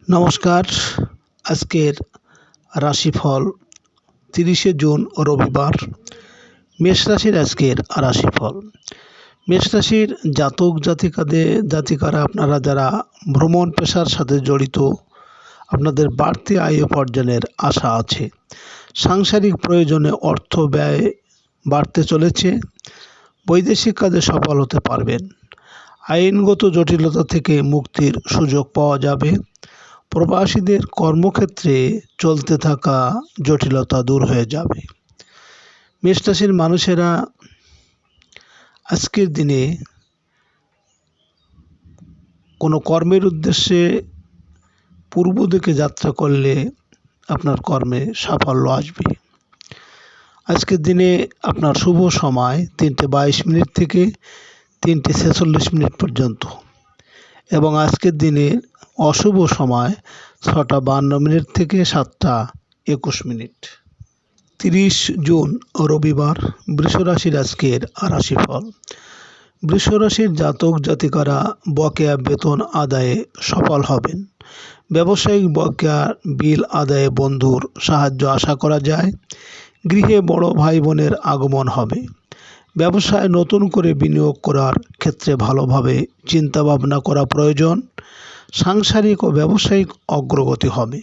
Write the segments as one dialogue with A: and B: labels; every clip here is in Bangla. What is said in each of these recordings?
A: নমস্কার। আজকের রাশিফল 30শে জুন রবিবার। মেষ রাশির আজকের রাশিফল। মেষ রাশির জাতিকারা আপনারা যারা ভ্রমণ পেশার সাথে জড়িত, আপনাদের বাড়তি আয় উপার্জনের আশা আছে। সাংসারিক প্রয়োজনে অর্থ ব্যয় বাড়তে চলেছে। বৈদেশিক কাজে সফল হতে পারবেন। আইনগত জটিলতা থেকে মুক্তির সুযোগ পাওয়া যাবে। প্রবাসীদের কর্মক্ষেত্রে চলতে থাকা জটিলতা দূর হয়ে যাবে। মেষ রাশির মানুষেরা আজকের দিনে কোনো কর্মের উদ্দেশ্যে পূর্ব দিকে যাত্রা করলে আপনার কর্মে সাফল্য আসবে। আজকের দিনে আপনার শুভ সময় 3:22 থেকে 3:46 পর্যন্ত, এবং আজকের দিনে অশুভ সময় 6:52 থেকে 7:21। 30 জুন রবিবার। বৃষ রাশির আজকের রাশিফল। বৃষ রাশির জাতিকারা বকেয়া বেতন আদায়ে সফল হবেন। ব্যবসায়িক বকেয়া বিল আদায়ে বন্ধুর সাহায্য আশা করা যায়। গৃহে বড় ভাই বোনের আগমন হবে। ব্যবসায় নতুন করে বিনিয়োগ করার ক্ষেত্রে ভালোভাবে চিন্তাভাবনা করা প্রয়োজন। সাংসারিক ও ব্যবসায়িক অগ্রগতি হবে।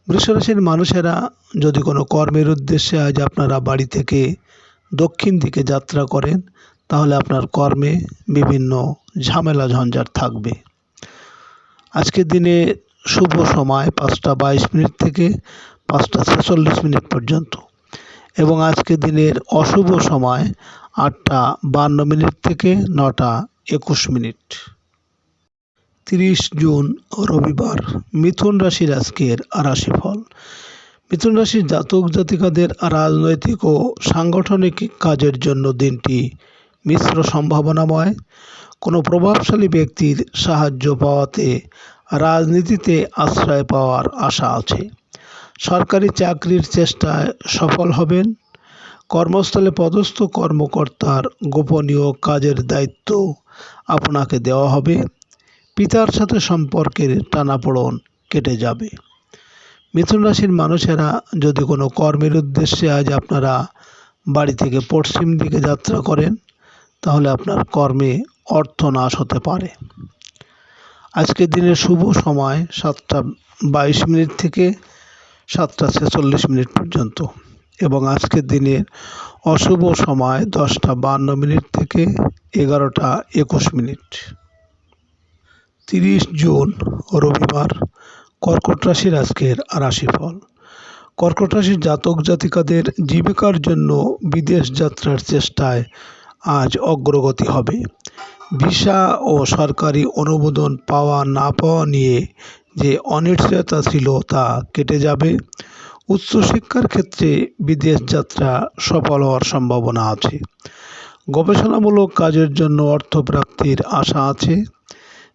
A: বৃষরাশির মানুষেরা যদি কোনো কর্মের উদ্দেশ্যে আজ আপনারা বাড়ি থেকে দক্ষিণ দিকে যাত্রা করেন, তাহলে আপনার কর্মে বিভিন্ন ঝামেলা ঝঞ্ঝাট থাকবে। আজকের দিনে শুভ সময় 5:22 থেকে 5:46 পর্যন্ত, এবং আজকের দিনের অশুভ সময় 8:52 থেকে 9:21। 30 জুন রবিবার। মিথুন রাশির আজকের রাশিফল। মিথুন রাশির জাতিকাদের রাজনৈতিক ও সাংগঠনিক কাজের জন্য দিনটি মিশ্র সম্ভাবনাময়। কোনো প্রভাবশালী ব্যক্তির সাহায্য পাওয়াতে রাজনীতিতে আশ্রয় পাওয়ার আশা আছে। সরকারি চাকরির চেষ্টায় সফল হবেন। কর্মস্থলে পদস্থ কর্মকর্তার গোপনীয় কাজের দায়িত্ব আপনাকে দেওয়া হবে। পিতার সাথে সম্পর্কের টানাপোড়েন কেটে যাবে। মিথুন রাশির মানুষেরা যদি কোনো কর্মের উদ্দেশ্যে আজ আপনারা বাড়ি থেকে পশ্চিম দিকে যাত্রা করেন, তাহলে আপনার কর্মে অর্থনাশ হতে পারে। আজকের দিনের শুভ সময় 7:22 থেকে 7:46 পর্যন্ত, এবং আজকের দিনের অশুভ সময় 10:52 থেকে 11:21। 30 জুন রবিবার। কর্কট রাশির আজকের রাশিফল। কর্কট রাশির জাতিকাদের জীবিকার জন্য বিদেশ যাত্রার চেষ্টায় আজ অগ্রগতি হবে। ভিসা ও সরকারি অনুমোদন পাওয়া না পাওয়া নিয়ে যে অনিশ্চয়তা ছিল তা কেটে যাবে। উচ্চশিক্ষার ক্ষেত্রে বিদেশ যাত্রা সফল হওয়ার সম্ভাবনা আছে। গবেষণামূলক কাজের জন্য অর্থপ্রাপ্তির আশা আছে।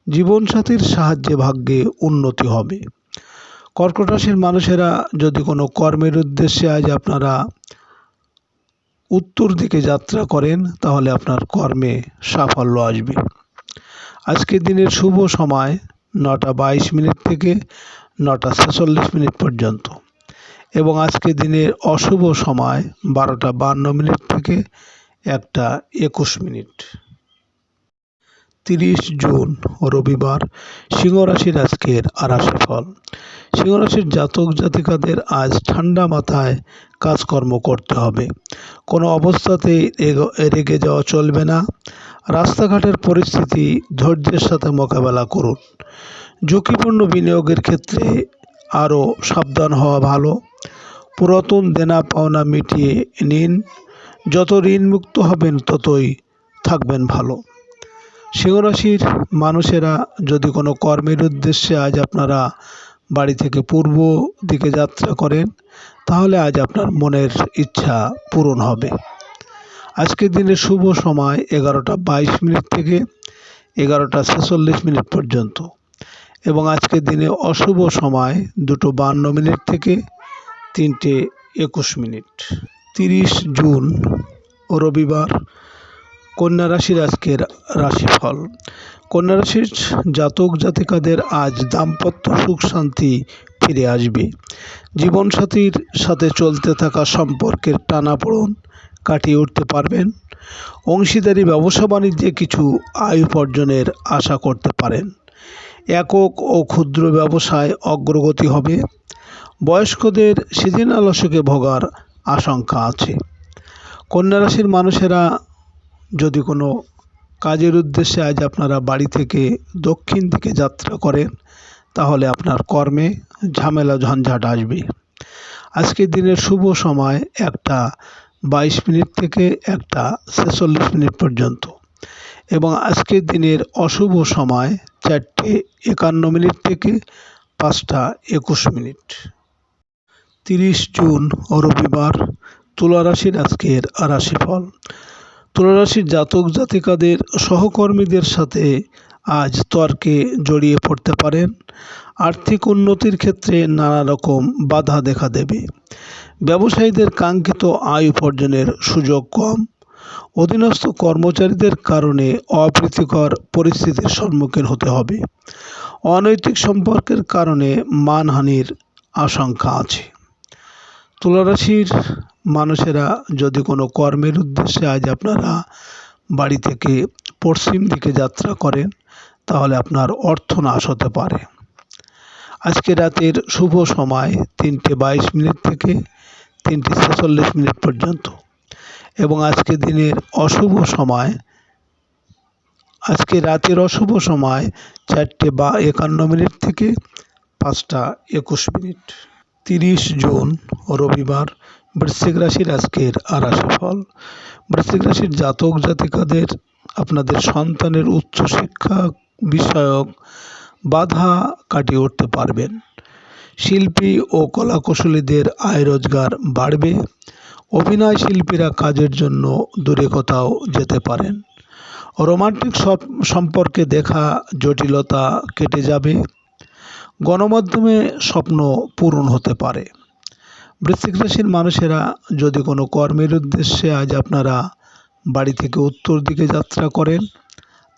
A: জীবনসাথীর সাহায্যে ভাগ্যে উন্নতি হবে। কর্কট রাশির মানুষেরা যদি কোনো কর্মের উদ্দেশ্যে আজ আপনারা উত্তর দিকে যাত্রা করেন, তাহলে আপনার কর্মে সাফল্য আসবে। আজকের দিনের শুভ সময় 9:22 থেকে 9:46 পর্যন্ত, এবং আজকের দিনের অশুভ সময় 12:52 থেকে 1:21। 30 জুন রবিবার। সিংহ রাশির আজকের রাশিফল। সিংহ রাশির জাতিকাদের আজ ঠান্ডা মাথায় কাজকর্ম করতে হবে। কোনো অবস্থাতেই রেগে যাওয়া চলবে না। রাস্তাঘাটের পরিস্থিতি ধৈর্যের সাথে মোকাবেলা করুন। ঝুঁকিপূর্ণ বিনিয়োগের ক্ষেত্রে আরও সাবধান হওয়া ভালো। পুরাতন দেনা পাওনা মিটিয়ে নিন। যত ঋণমুক্ত হবেন ততই থাকবেন ভালো। সিংহ রাশির মানুষেরা যদি কোনো কর্মের উদ্দেশ্যে আজ আপনারা বাড়ি থেকে পূর্ব দিকে যাত্রা করেন, তাহলে আজ আপনার মনের ইচ্ছা পূরণ হবে। আজকের দিনের শুভ সময় 11:22 থেকে 11:46 পর্যন্ত, এবং আজকের দিনে অশুভ সময় 2:52 থেকে 3:21। 30 জুন রবিবার। কন্যা রাশির আজকের রাশিফল। কন্যা রাশির জাতক জাতিকাদের আজ দাম্পত্য সুখ শান্তি ফিরে আসবে। জীবনসাথীর সাথে চলতে থাকা সম্পর্কের টানাপোড়েন কাটিয়ে উঠতে পারবেন। অংশীদারি ব্যবসা বাণিজ্যে কিছু আয় উপার্জনের আশা করতে পারেন। একক ও ক্ষুদ্র ব্যবসায় অগ্রগতি হবে। বয়স্কদের সিজনাল অসুখে ভোগার আশঙ্কা আছে। কন্যা রাশির মানুষেরা যদি কোনো কাজের উদ্দেশ্যে আজ আপনারা বাড়ি থেকে দক্ষিণ দিকে যাত্রা করেন, তাহলে আপনার কর্মে ঝামেলা ঝঞ্ঝাট আসবে। আজকের দিনের শুভ সময় 1:22 থেকে 1:46 পর্যন্ত এবং আজকের দিনের অশুভ সময় 4:51 থেকে 5:21। 30 জুন রবিবার। তুলা রাশির আজকের রাশিফল। তুলা রাশির জাতক জাতিকাদের সহকর্মীদের সাথে আজ তর্কে জড়িয়ে পড়তে পারেন। আর্থিক উন্নতির ক্ষেত্রে নানা রকম বাধা দেখা দেবে। ব্যবসায়ীদের কাঙ্ক্ষিত আয় উপার্জনের সুযোগ কম। অধীনস্থ কর্মচারীদের কারণে অপ্রীতিকর পরিস্থিতির সম্মুখীন হতে হবে। অনৈতিক সম্পর্কের কারণে মানহানির আশঙ্কা আছে। তুলা রাশির মানুষেরা যদি কোনো কর্মের উদ্দেশ্যে আজ আপনারা বাড়ি থেকে পশ্চিম দিকে যাত্রা করেন, তাহলে আপনার অর্থনাশ হতে পারে। আজকে রাতের শুভ সময় 3:22 থেকে 3:46 পর্যন্ত এবং আজকে দিনের অশুভ সময় আজকে রাতের অশুভ সময় 4:51 থেকে 5:21। 30 জুন রবিবার। বৃশ্চিক রাশির আজকের রাশিফল। বৃশ্চিক রাশির জাতক জাতিকাদের আপনাদের সন্তানের উচ্চশিক্ষা বিষয়ক বাধা কাটিয়ে উঠতে পারবেন। শিল্পী ও কলাকুশলীদের আয় রোজগার বাড়বে। অভিনয় শিল্পীরা কাজের জন্য দূরে কোথাও যেতে পারেন। রোমান্টিক সম্পর্কে দেখা জটিলতা কেটে যাবে। গণমাধ্যমে স্বপ্ন পূরণ হতে পারে। বৃশ্চিক রাশির মানুষেরা যদি কোনো কর্মের উদ্দেশ্যে আজ আপনারা বাড়ি থেকে উত্তর দিকে যাত্রা করেন,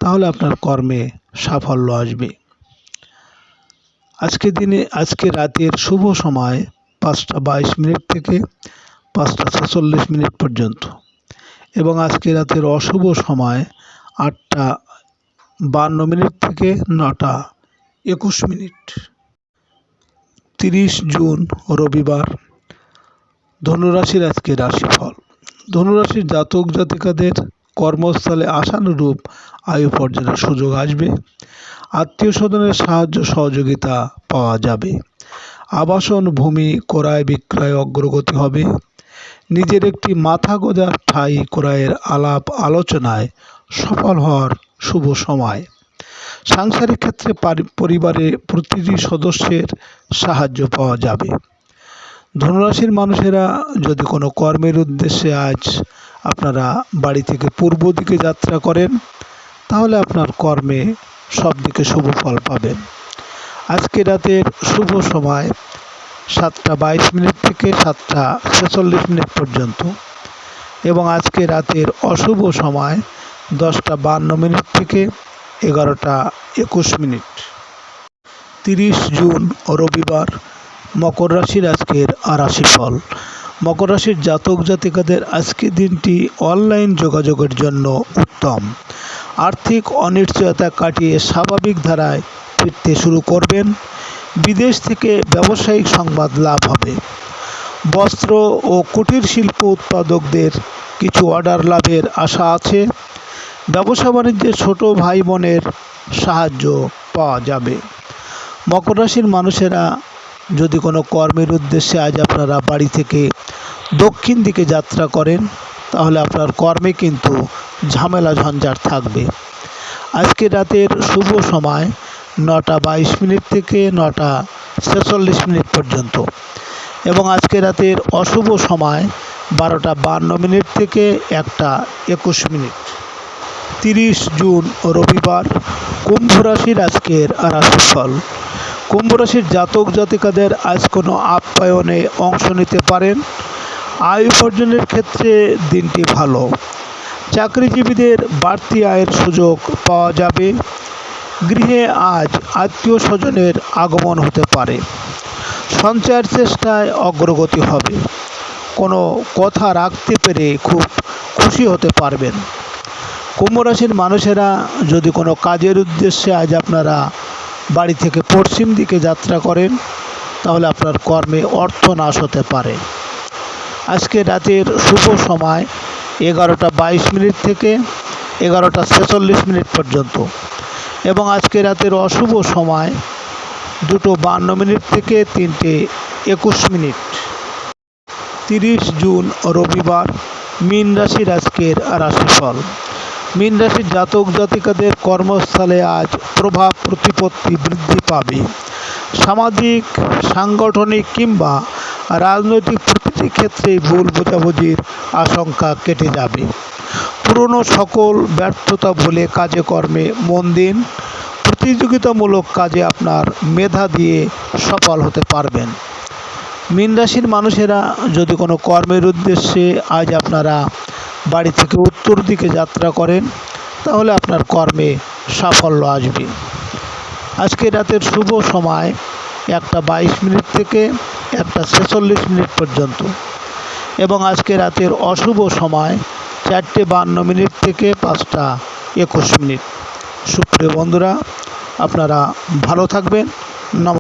A: তাহলে আপনার কর্মে সাফল্য আসবে। আজকে রাতের শুভ সময় 5:22 থেকে 5:46 পর্যন্ত এবং আজকে রাতের অশুভ সময় 8:52 থেকে 9:21। 30 জুন রবিবার। ধনুরাশির আজকের রাশিফল। ধনুরাশির জাতক জাতিকাদের কর্মস্থলে আশানুরূপ আয় উপার্জনের সুযোগ আসবে। আত্মীয় স্বজনের সাহায্য সহযোগিতা পাওয়া যাবে। আবাসন ভূমি ক্রয় বিক্রয় অগ্রগতি হবে। নিজের একটি মাথা গোঁজার ঠাঁই ক্রয়ের আলাপ আলোচনায় সফল হওয়ার শুভ সময়। সাংসারিক ক্ষেত্রে পরিবারে প্রতিটি সদস্যের সাহায্য পাওয়া যাবে। ধনুরাশির মানুষেরা যদি কোনো কর্মের উদ্দেশ্যে আজ আপনারা বাড়ি থেকে পূর্ব দিকে যাত্রা করেন, তাহলে আপনার কর্মে সব দিকে শুভ ফল পাবেন। আজকে রাতের শুভ সময় 7:22 থেকে 7:46 পর্যন্ত এবং আজকে রাতের অশুভ সময় 10:52 থেকে 11:21। 30 জুন রবিবার। মকর রাশির আজকের রাশিফল। মকর রাশির জাতক জাতিকাদের আজকের দিনটি অনলাইন যোগাযোগের জন্য উত্তম। আর্থিক অনিশ্চয়তা কাটিয়ে স্বাভাবিক ধারায় ফিরতে শুরু করবেন। বিদেশ থেকে ব্যবসায়িক সংবাদ লাভ হবে। বস্ত্র ও কুটির শিল্প উৎপাদকদের কিছু অর্ডার লাভের আশা আছে। ব্যবসা বাণিজ্যে ছোট ভাই বোনের সাহায্য পাওয়া যাবে। মকর রাশির মানুষেরা যদি কোনো কর্মের উদ্দেশ্যে আজ আপনারা বাড়ি থেকে দক্ষিণ দিকে যাত্রা করেন, তাহলে আপনার কর্মে কিন্তু ঝামেলা ঝঞ্ঝাট থাকবে। আজকে রাতের শুভ সময় 9:22 থেকে 9:46 পর্যন্ত এবং আজকে রাতের অশুভ সময় 12:52 থেকে 1:21। 30 জুন রবিবার। কুম্ভ রাশির আজকের রাশিফল। কুম্ভ রাশির জাতক জাতিকাদের আজ কোনো আপ্যায়নে অংশ নিতে পারেন। আয় উপার্জনের ক্ষেত্রে দিনটি ভালো। চাকরিজীবীদের বাড়তি আয়ের সুযোগ পাওয়া যাবে। গৃহে আজ আত্মীয় স্বজনের আগমন হতে পারে। সঞ্চয়ের চেষ্টায় অগ্রগতি হবে। কোনো কথা রাখতে পেরে খুব খুশি হতে পারবেন। কুম্ভ রাশির মানুষেরা যদি কোনো কাজের উদ্দেশ্যে আজ আপনারা বাড়ি থেকে পশ্চিম দিকে যাত্রা করেন, তাহলে আপনার কর্মে অর্থ নাশ হতে পারে। আজকে রাতের শুভ সময় 11:22 থেকে 11:46 পর্যন্ত এবং আজকে রাতের অশুভ সময় 2:52 থেকে 3:21। 30 জুন রবিবার। মীন রাশির আজকের রাশিফল। মীন রাশির জাতক জাতিকাদের কর্মস্থলে আজ প্রভাব প্রতিপত্তি বৃদ্ধি পাবে। সামাজিক, সাংগঠনিক কিংবা রাজনৈতিক প্রতিটি ক্ষেত্রে ভুল বোঝাবুঝির আশঙ্কা কেটে যাবে। পুরনো সকল ব্যর্থতা ভুলে কাজে কর্মে মন দিন। প্রতিযোগিতামূলক কাজে আপনার মেধা দিয়ে সফল হতে পারবেন। মীন রাশির মানুষেরা যদি কোনো কর্মের উদ্দেশ্যে আজ আপনারা বাড়ি থেকে উত্তর দিকে যাত্রা করেন, তাহলে আপনার কর্মে সাফল্য আসবে। আজকে রাতের শুভ সময় 1:22 থেকে 1:46 পর্যন্ত এবং আজকে রাতের অশুভ সময় 4:52 থেকে 5:21। সুপ্রিয় বন্ধুরা, আপনারা ভালো থাকবেন। নমস্কার।